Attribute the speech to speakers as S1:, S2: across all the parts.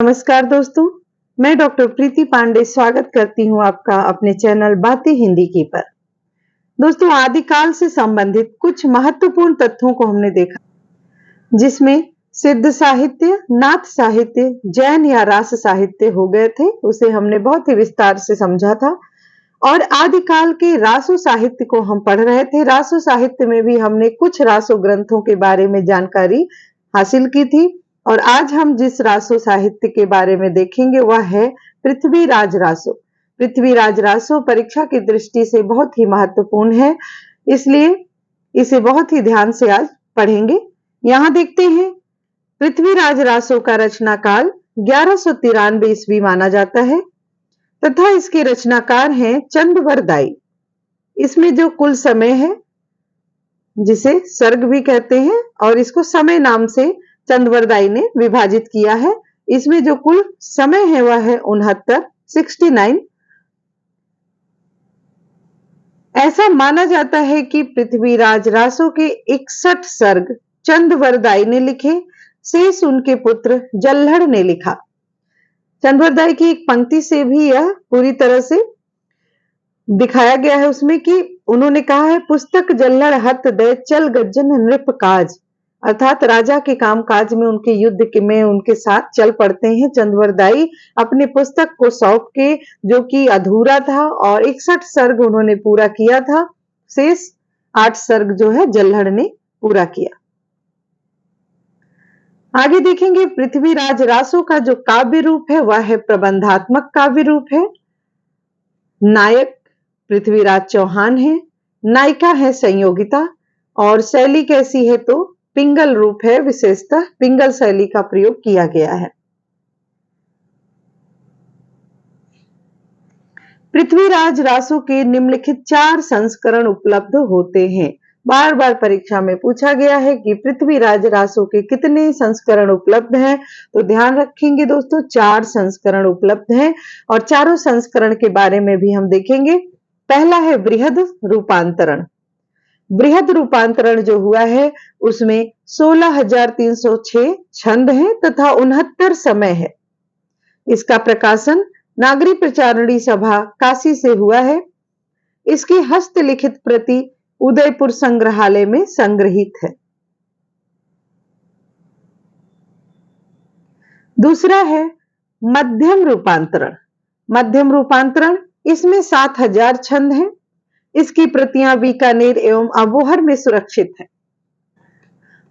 S1: नमस्कार दोस्तों, मैं डॉक्टर प्रीति पांडे स्वागत करती हूं आपका अपने चैनल बातें हिंदी की पर। दोस्तों, आदिकाल से संबंधित कुछ महत्वपूर्ण तथ्यों को हमने देखा, जिसमें सिद्ध साहित्य, नाथ साहित्य, जैन या रास साहित्य हो गए थे। उसे हमने बहुत ही विस्तार से समझा था और आदिकाल के रासो साहित्य को हम पढ़ रहे थे। रासो साहित्य में भी हमने कुछ रासो ग्रंथों के बारे में जानकारी हासिल की थी और आज हम जिस रासो साहित्य के बारे में देखेंगे वह है पृथ्वीराज रासो। पृथ्वीराज रासो परीक्षा की दृष्टि से बहुत ही महत्वपूर्ण है, इसलिए इसे बहुत ही ध्यान से आज पढ़ेंगे। यहां देखते हैं, पृथ्वीराज रासो का रचना काल 1193 ईस्वी माना जाता है तथा इसके रचनाकार हैं चंदवरदाई। इसमें जो कुल समय है, जिसे सर्ग भी कहते हैं और इसको समय नाम से चंदवरदाई ने विभाजित किया है। इसमें जो कुल समय है वह है 69। ऐसा माना जाता है कि पृथ्वीराज रासो के 61 सर्ग चंदवरदाई ने लिखे, शेष उनके पुत्र जल्हड़ ने लिखा। चंदवरदाई की एक पंक्ति से भी यह पूरी तरह से दिखाया गया है उसमें कि उन्होंने कहा है, पुस्तक जल्हड़ हत दे चल गज्जन नृप काज, अर्थात राजा के काम काज में उनके युद्ध में उनके साथ चल पड़ते हैं। चंदवरदाई अपने पुस्तक को सौंप के, जो कि अधूरा था और 61 सर्ग उन्होंने पूरा किया था, शेष 8 सर्ग जो है जल्हड़ ने पूरा किया। आगे देखेंगे, पृथ्वीराज रासो का जो काव्य रूप है वह है प्रबंधात्मक काव्य रूप है। नायक पृथ्वीराज चौहान है, नायिका है संयोगिता और शैली कैसी है तो पिंगल रूप है। विशेषतः पिंगल शैली का प्रयोग किया गया है। पृथ्वीराज रासो के निम्नलिखित 4 संस्करण उपलब्ध होते हैं। बार बार परीक्षा में पूछा गया है कि पृथ्वीराज रासो के कितने संस्करण उपलब्ध हैं, तो ध्यान रखेंगे दोस्तों, 4 संस्करण उपलब्ध हैं और चारों संस्करण के बारे में भी हम देखेंगे। पहला है बृहद रूपांतरण। बृहद रूपांतरण जो हुआ है उसमें 16,306 छंद हैं तथा 69 समय है। इसका प्रकाशन नागरी प्रचारणी सभा काशी से हुआ है। इसकी हस्तलिखित प्रति उदयपुर संग्रहालय में संग्रहित है। दूसरा है मध्यम रूपांतरण। मध्यम रूपांतरण, इसमें 7,000 छंद हैं। इसकी प्रतियां बीकानेर एवं अबोहर में सुरक्षित है।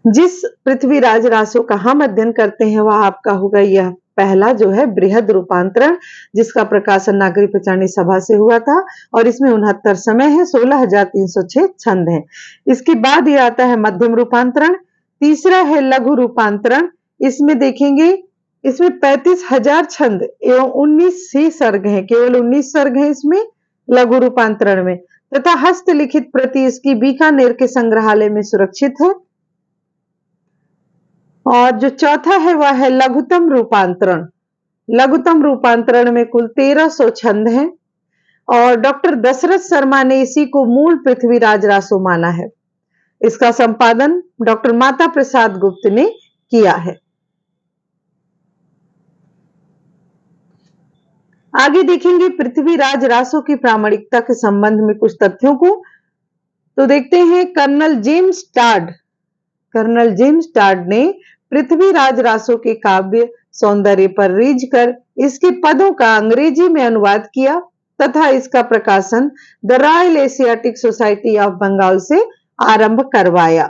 S1: जिस पृथ्वीराज रासो का हम अध्ययन करते हैं वह आपका होगा यह पहला जो है बृहद रूपांतरण, जिसका प्रकाशन नागरी प्रचारणी सभा से हुआ था और इसमें 69 समय है, 16,306 छंद हैं। इसके बाद ये आता है मध्यम रूपांतरण। तीसरा है लघु रूपांतरण। इसमें देखेंगे, इसमें 35,000 छंद एवं 19 ही सर्ग हैं, केवल 19 सर्ग हैं इसमें लघु रूपांतरण में, तथा हस्तलिखित प्रति इसकी बीकानेर के संग्रहालय में सुरक्षित है। और जो चौथा है वह है लघुतम रूपांतरण। लघुतम रूपांतरण में कुल 1300 छंद हैं और डॉक्टर दशरथ शर्मा ने इसी को मूल पृथ्वीराज रासो माना है। इसका संपादन डॉक्टर माता प्रसाद गुप्त ने किया है। आगे देखेंगे पृथ्वीराज रासो की प्रामाणिकता के संबंध में कुछ तथ्यों को, तो देखते हैं। कर्नल जेम्स टाड ने पृथ्वीराज रासो के काव्य सौंदर्य पर रीझ कर इसके पदों का अंग्रेजी में अनुवाद किया तथा इसका प्रकाशन the Royal Asiatic Society of Bengal से आरंभ करवाया।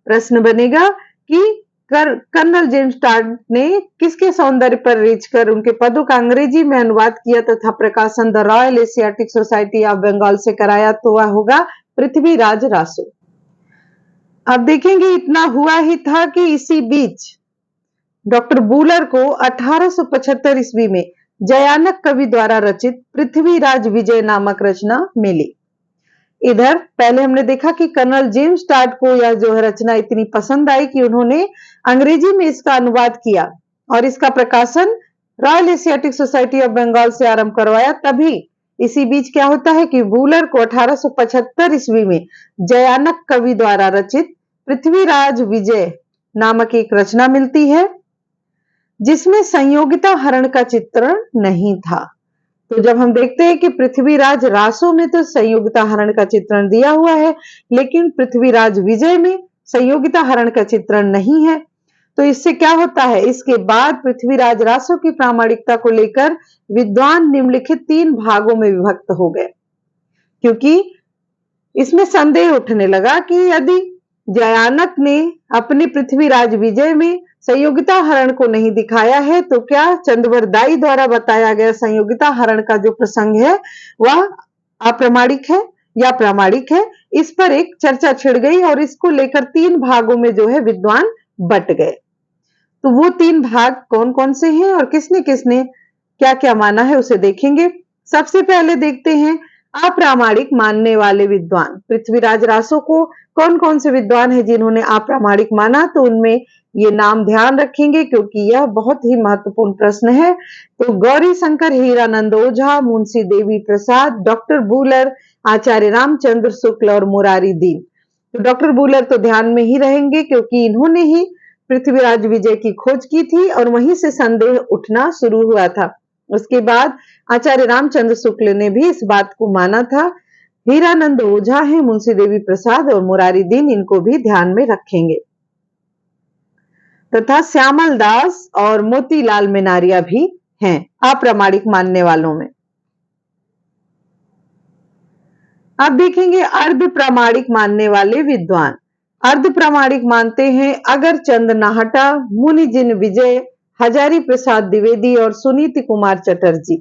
S1: प्रश्न बनेगा कि कर्नल जेम्स टाड ने किसके सौंदर्य पर रीझ कर उनके पदों का अंग्रेजी में अनुवाद किया तथा प्रकाशन the Royal Asiatic Society of Bengal से कराया, तो वह होगा पृथ्वीराज रासो। अब देखेंगे, इतना हुआ ही था कि इसी बीच डॉक्टर बूलर को 1875 ईस्वी में जयानक कवि द्वारा रचित पृथ्वीराज विजय नामक रचना मिली। इधर पहले हमने देखा कि कर्नल जेम्स टाड को यह जो है रचना इतनी पसंद आई कि उन्होंने अंग्रेजी में इसका अनुवाद किया और इसका प्रकाशन Royal Asiatic Society of Bengal से आरंभ करवाया। तभी इसी बीच क्या होता है कि बूलर को 1875 ईस्वी में जयानक कवि द्वारा रचित पृथ्वीराज विजय नामक एक रचना मिलती है। जिसमें संयोगिता हरण का चित्रण नहीं था। तो जब हम देखते हैं कि पृथ्वीराज रासो में तो संयोगिता हरण का चित्रण दिया हुआ है, लेकिन पृथ्वीराज विजय में संयोगिता हरण का चित्रण नहीं है, तो इससे क्या होता है, इसके बाद पृथ्वीराज रासो की प्रामाणिकता को लेकर विद्वान निम्नलिखित 3 भागों में विभक्त हो गए, क्योंकि इसमें संदेह उठने लगा कि यदि जयानक ने अपने पृथ्वीराज विजय में संयोगिता हरण को नहीं दिखाया है, तो क्या चंद्रवरदाई द्वारा बताया गया संयोगिता हरण का जो प्रसंग है वह अप्रामाणिक है या प्रामाणिक है। इस पर एक चर्चा छिड़ गई और इसको लेकर 3 भागों में जो है विद्वान बट गए। तो वो 3 भाग कौन कौन से हैं और किसने किसने क्या क्या माना है उसे देखेंगे। सबसे पहले देखते हैं अप्रामाणिक मानने वाले विद्वान। पृथ्वीराज रासो को कौन कौन से विद्वान है जिन्होंने अप्रामाणिक माना, तो उनमें ये नाम ध्यान रखेंगे क्योंकि यह बहुत ही महत्वपूर्ण प्रश्न है। तो गौरी शंकर हीरानंद ओझा, मुंशी देवी प्रसाद, डॉक्टर बूलर, आचार्य रामचंद्र शुक्ल और मुरारी दीन। तो डॉक्टर बूलर तो ध्यान में ही रहेंगे क्योंकि इन्होंने ही पृथ्वीराज विजय की खोज की थी और वहीं से संदेह उठना शुरू हुआ था। उसके बाद आचार्य रामचंद्र शुक्ल ने भी इस बात को माना था। हीरानंद ओझा है, मुंशी देवी प्रसाद और मुरारी दीन, इनको भी ध्यान में रखेंगे। तथा श्यामल दास और मोतीलाल मेनारिया भी हैं अप्रामाणिक मानने वालों में। अब देखेंगे अर्ध प्रामाणिक मानने वाले विद्वान। अर्ध प्रामाणिक मानते हैं अगर चंद नाहटा, मुनिजिन विजय, हजारी प्रसाद द्विवेदी और सुनीति कुमार चटर्जी।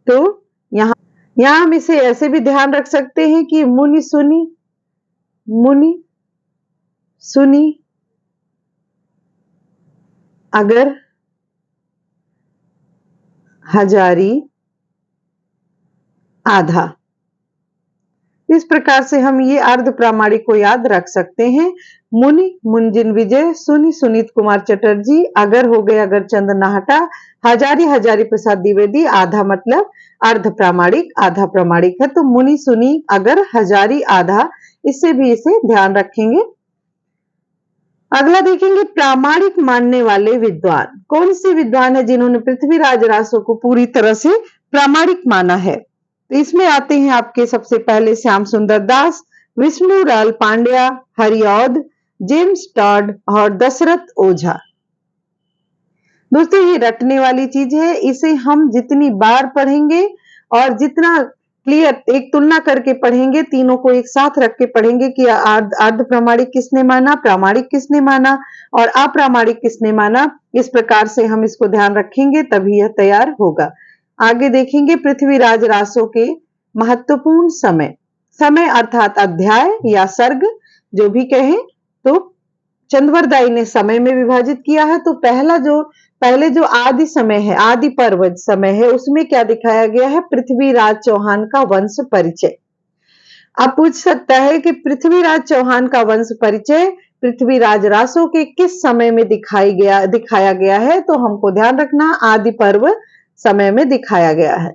S1: तो यहां हम इसे ऐसे भी ध्यान रख सकते हैं कि मुनि सुनी अगर, हजारी, आधा। इस प्रकार से हम ये अर्ध प्रामाणिक को याद रख सकते हैं। मुनि मुंजिन विजय, सुनी सुनीत कुमार चटर्जी, अगर हो गए अगर चंद नाहटा, हजारी प्रसाद द्विवेदी, आधा मतलब अर्ध प्रामाणिक आधा प्रामाणिक है। तो मुनि सुनी अगर हजारी आधा, इससे भी इसे ध्यान रखेंगे। अगला देखेंगे प्रामाणिक मानने वाले विद्वान। कौन से विद्वान है जिन्होंने पृथ्वीराज रासो को पूरी तरह से प्रामाणिक माना है। तो इसमें आते हैं आपके सबसे पहले श्याम सुंदर दास, विष्णुलाल पांड्या, हरिऔध, जेम्स टॉड और दशरथ ओझा। दोस्तों ये रटने वाली चीज है, इसे हम जितनी बार पढ़ेंगे और जितना क्लियर एक तुलना करके पढ़ेंगे, तीनों को एक साथ रख के पढ़ेंगे कि अर्ध प्रामाणिक किसने माना, प्रामाणिक किसने माना और अप्रामाणिक किसने माना। इस प्रकार से हम इसको ध्यान रखेंगे तभी यह तैयार होगा। आगे देखेंगे पृथ्वीराज रासो के महत्वपूर्ण समय अर्थात अध्याय या सर्ग जो भी कहें। तो चंद्रवरदाई ने समय में विभाजित किया है। तो पहले जो आदि समय है, आदि पर्व समय है, उसमें क्या दिखाया गया है, पृथ्वीराज चौहान का वंश परिचय। अब पूछ सकता है कि पृथ्वीराज चौहान का वंश परिचय पृथ्वीराज रासो के किस समय में दिखाया गया है। तो हमको ध्यान रखना आदि पर्व समय में दिखाया गया है।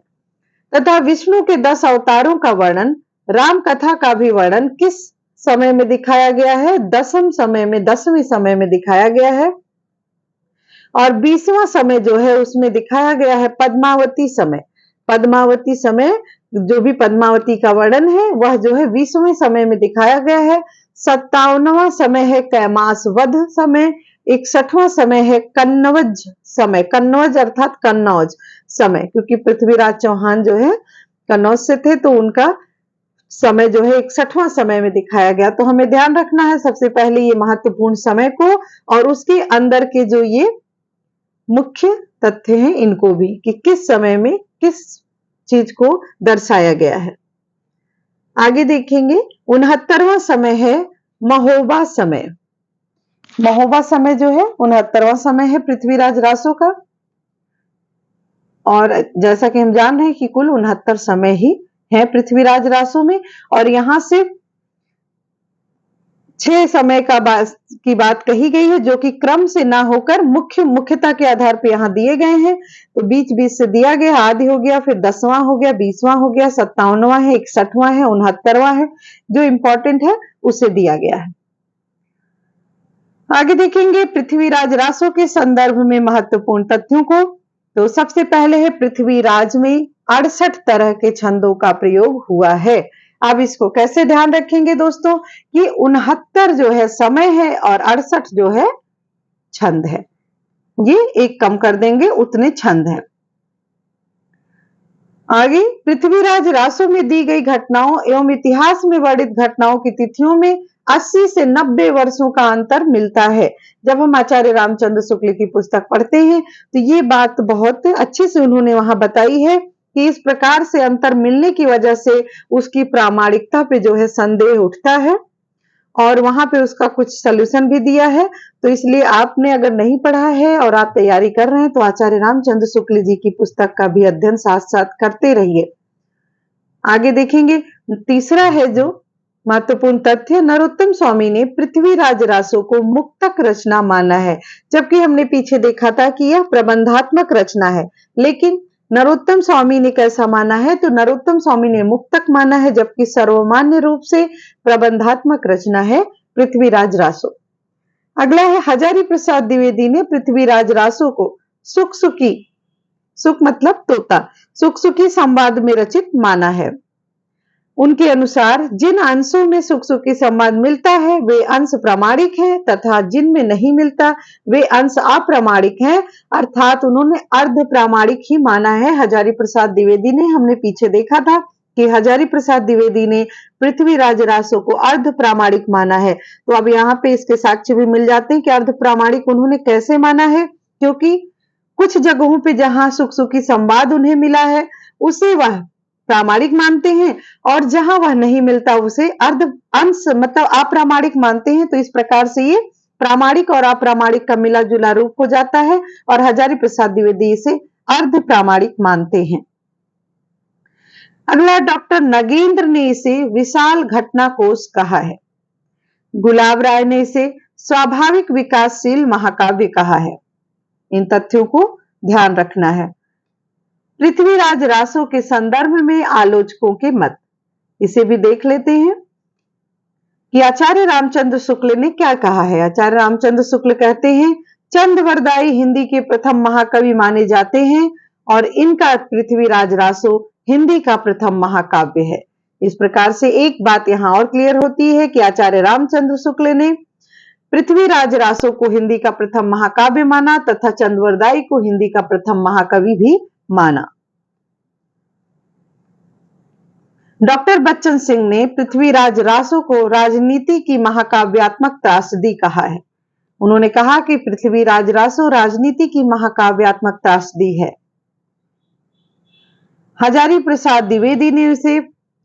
S1: तथा विष्णु के 10 अवतारों का वर्णन, राम कथा का भी वर्णन किस समय में दिखाया गया है, 10वें समय में दिखाया गया है। और 20वां समय जो है उसमें दिखाया गया है पद्मावती समय जो भी पद्मावती का वर्णन है वह जो है 20वें समय में दिखाया गया है। 57वां समय है कैमास वध समय, 61वां समय है कन्नौज अर्थात कन्नौज समय, क्योंकि पृथ्वीराज चौहान जो है कन्नौज से थे तो उनका समय जो है 61वां समय में दिखाया गया। तो हमें ध्यान रखना है सबसे पहले ये महत्वपूर्ण समय को और उसके अंदर के जो ये मुख्य तथ्य हैं इनको भी कि किस समय में किस चीज को दर्शाया गया है। आगे देखेंगे 69वां समय है महोबा समय। महोबा समय जो है 69वां समय है पृथ्वीराज रासो का। और जैसा कि हम जान रहे हैं कि कुल 69 समय ही है पृथ्वीराज रासो में और यहां से 6 समय की बात कही गई है जो कि क्रम से ना होकर मुख्यता के आधार पर यहां दिए गए हैं। तो बीच से दिया गया, आदि हो गया, फिर 10वां हो गया, 20वां हो गया, 57वां है, 61वां है, 69वां है, जो इंपॉर्टेंट है उसे दिया गया है। आगे देखेंगे पृथ्वीराज रासो के संदर्भ में महत्वपूर्ण तथ्यों को। तो सबसे पहले है पृथ्वीराज में 68 तरह के छंदों का प्रयोग हुआ है। अब इसको कैसे ध्यान रखेंगे दोस्तों कि 69 जो है समय है और 68 जो है छंद है, ये एक कम कर देंगे, उतने छंद हैं। आगे पृथ्वीराज रासो में दी गई घटनाओं एवं इतिहास में वर्णित घटनाओं की तिथियों में 80 से 90 वर्षों का अंतर मिलता है। जब हम आचार्य रामचंद्र शुक्ल की पुस्तक पढ़ते हैं तो ये बात बहुत अच्छे से उन्होंने वहां बताई है कि इस प्रकार से अंतर मिलने की वजह से उसकी प्रामाणिकता पे जो है संदेह उठता है और वहां पे उसका कुछ सलूशन भी दिया है। तो इसलिए आपने अगर नहीं पढ़ा है और आप तैयारी कर रहे हैं तो आचार्य रामचंद्र शुक्ल जी की पुस्तक का भी अध्ययन साथ साथ करते रहिए। आगे देखेंगे तीसरा है जो महत्वपूर्ण तथ्य, नरोत्तम स्वामी ने पृथ्वीराज रासो को मुक्तक रचना माना है, जबकि हमने पीछे देखा था कि यह प्रबंधात्मक रचना है। लेकिन नरोत्तम स्वामी ने कैसा माना है, तो नरोत्तम स्वामी ने मुक्तक माना है, जबकि सर्वमान्य रूप से प्रबंधात्मक रचना है पृथ्वीराज रासो। अगला है हजारी प्रसाद द्विवेदी ने पृथ्वीराज रासो को सुख सुखी, सुख मतलब तोता, सुख सुखी संवाद में रचित माना है। उनके अनुसार जिन अंशों में सुख सुखी संवाद मिलता है वे अंश प्रामाणिक हैं तथा जिनमें नहीं मिलता वे अंश अप्रामाणिक हैं, अर्थात उन्होंने अर्ध प्रामाणिक ही माना है हजारी प्रसाद द्विवेदी ने। हमने पीछे देखा था कि हजारी प्रसाद द्विवेदी ने पृथ्वीराज रासो को अर्ध प्रामाणिक माना है। तो अब यहाँ पे इसके साक्ष्य भी मिल जाते हैं कि अर्ध प्रामाणिक उन्होंने कैसे माना है, क्योंकि कुछ जगहों पे जहां सुख सुखी संवाद उन्हें मिला है उसे वह प्रामाणिक मानते हैं और जहां वह नहीं मिलता उसे अर्ध अंश मतलब अप्रामाणिक मानते हैं। तो इस प्रकार से ये प्रामाणिक और अप्रामाणिक का मिला जुला रूप हो जाता है और हजारी प्रसाद द्विवेदी इसे अर्ध प्रामाणिक मानते हैं। अगला डॉक्टर नगेंद्र ने इसे विशाल घटना कोश कहा है। गुलाब राय ने इसे स्वाभाविक विकासशील महाकाव्य कहा है। इन तथ्यों को ध्यान रखना है। पृथ्वीराज रासो के संदर्भ में आलोचकों के मत, इसे भी देख लेते हैं कि आचार्य रामचंद्र शुक्ल ने क्या कहा है। आचार्य रामचंद्र शुक्ल कहते हैं चंदवरदाई हिंदी के प्रथम महाकवि माने जाते हैं और इनका पृथ्वीराज रासो हिंदी का प्रथम महाकाव्य है। इस प्रकार से एक बात यहां और क्लियर होती है कि आचार्य रामचंद्र शुक्ल ने पृथ्वीराज रासो को हिंदी का प्रथम महाकाव्य माना तथा चंदवरदाई को हिंदी का प्रथम महाकवि भी माना। डॉक्टर बच्चन सिंह ने पृथ्वीराज रासो को राजनीति की महाकाव्यात्मक त्रासदी कहा है। उन्होंने कहा कि पृथ्वीराज रासो राजनीति की महाकाव्यात्मक त्रासदी है। हजारी प्रसाद द्विवेदी ने उसे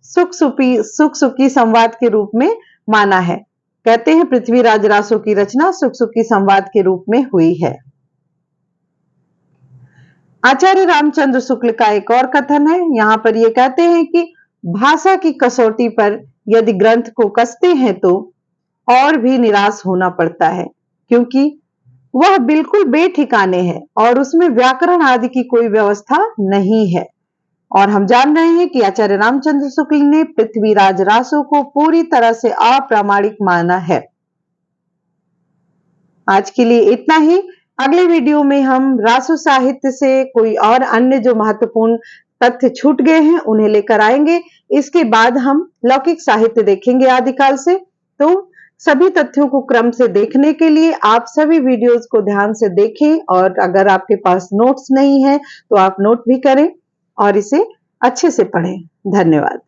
S1: सुख सुखी संवाद के रूप में माना है। कहते हैं पृथ्वीराज रासो की रचना सुख सुखी संवाद के रूप में हुई है। आचार्य रामचंद्र शुक्ल का एक और कथन है, यहां पर ये कहते हैं कि भाषा की कसौटी पर यदि ग्रंथ को कसते हैं तो और भी निराश होना पड़ता है, क्योंकि वह बिल्कुल बेठिकाने है और उसमें व्याकरण आदि की कोई व्यवस्था नहीं है। और हम जान रहे हैं कि आचार्य रामचंद्र शुक्ल ने पृथ्वीराज रासो को पूरी तरह से अप्रामाणिक माना है। आज के लिए इतना ही। अगले वीडियो में हम रासो साहित्य से कोई और अन्य जो महत्वपूर्ण तथ्य छूट गए हैं उन्हें लेकर आएंगे। इसके बाद हम लौकिक साहित्य देखेंगे आदिकाल से। तो सभी तथ्यों को क्रम से देखने के लिए आप सभी वीडियोस को ध्यान से देखें और अगर आपके पास नोट्स नहीं है तो आप नोट भी करें और इसे अच्छे से पढ़ें। धन्यवाद।